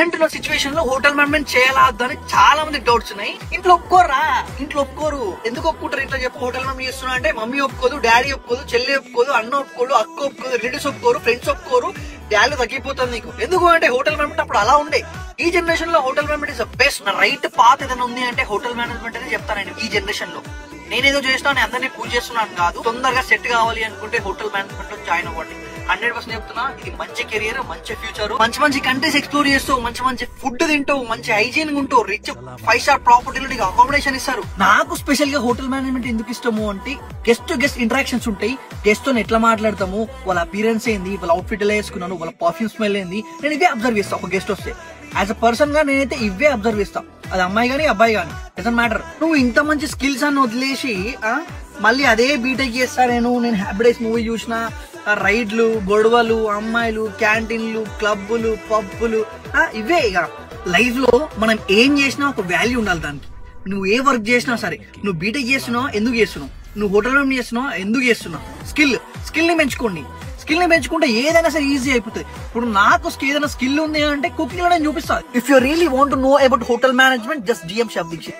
ఇలాంటి సిచ్యువేషన్ లో hotel management చేయాలా అని చాలా మంది డౌట్స్ ఉన్నాయి. ఇంట్లో ఒప్పుకోరు. ఎందుకు ఒప్పుకుంటారు ఇంట్లో చెప్పు? హోటల్ మేనేజ్మెంట్ చేస్తున్నా అంటే మమ్మీ ఒప్పుకోదు, డాడీ ఒప్పుకోదు, చెల్లి ఒప్పుకోదు, అన్న ఒప్పుకోదు, అక్క ఒప్పుకోదు, రిలేటివ్స్ ఒప్పుకోరు, ఫ్రెండ్స్ ఒప్పుకోరు, వాల్యూ తగ్గిపోతుంది నీకు. ఎందుకు అంటే హోటల్ మేనేజ్మెంట్ అప్పుడు అలా ఉండే. ఈ జనరేషన్ లో hotel management is the best. Right path ఏదైనా ఉంది అంటే హోటల్ మేనేజ్మెంట్ అనే చెప్తానండి. ఈ జనరేషన్ లో నేనేదో చేస్తాను, అందరినీ పూజ చేస్తున్నాను కాదు. తొందరగా సెట్ కావాలి అనుకుంటే హోటల్ మేనేజ్మెంట్ లో జాయిన్ అవ్వండి. 100% చెప్తున్నా, ఇది మంచి కెరియర్, మంచి ఫ్యూచర్. మంచి కంట్రీస్ ఎక్స్ప్లోర్ చేస్తూ, మంచి ఫుడ్ తింటూ, మంచి హైజీన్ ఉంటూ, రిచ్ 5 స్టార్ ప్రాపర్టీలో నీకు అకామిడేషన్ ఇస్తారు. నాకు స్పెషల్ గా హోటల్ మేనేజ్మెంట్ ఎందుకు ఇష్టము అంటే గెస్ట్ టు గెస్ట్ ఇంటరాక్షన్స్ ఉంటాయి. గెస్ట్ తో ఎట్లా మాట్లాడతాము, వాళ్ళ అపీరెన్స్ ఏంది, వాళ్ళ అవుట్ఫిట్ ఎలా వేసుకున్నాను, వాళ్ళ పర్ఫ్యూమ్ స్మెల్ ఏంది, నేను ఇవే అబ్జర్వ్ చేస్తాను. ఒక గెస్ట్ వస్తే యాజ్ అ పర్సన్ గా నేనైతే ఇవే అబ్జర్వ్ చేస్తా. అది అమ్మాయి గానీ అబ్బాయి గానీ డజంట్ మ్యాటర్. నువ్వు ఇంత మంచి స్కిల్స్ అని వదిలేసి మళ్ళీ అదే బీటెక్ చేస్తా. నేను హ్యాపీడేస్ మూవీ చూసిన, రైడ్లు, గొడవలు, అమ్మాయిలు, క్యాంటీన్లు, క్లబ్బులు, పబ్బులు, ఇవే. ఇక లైఫ్ లో మనం ఏం చేసినా ఒక వాల్యూ ఉండాలి దానికి. నువ్వు ఏ వర్క్ చేసినా సరే, నువ్వు బీటెక్ చేస్తున్నావు ఎందుకు చేస్తున్నావు, నువ్వు హోటల్ రూమ్ చేస్తున్నావు ఎందుకు చేస్తున్నావు, స్కిల్ ని పెంచుకోండి. స్కిల్ ని పెంచుకుంటే ఏదైనా సరే ఈజీ అయిపోతుంది. ఇప్పుడు నాకు ఏదైనా స్కిల్ ఉంది అంటే కుకింగ్ లో నేను చూపిస్తాను. If you really want to know about hotel management, just DM Shav Dixit.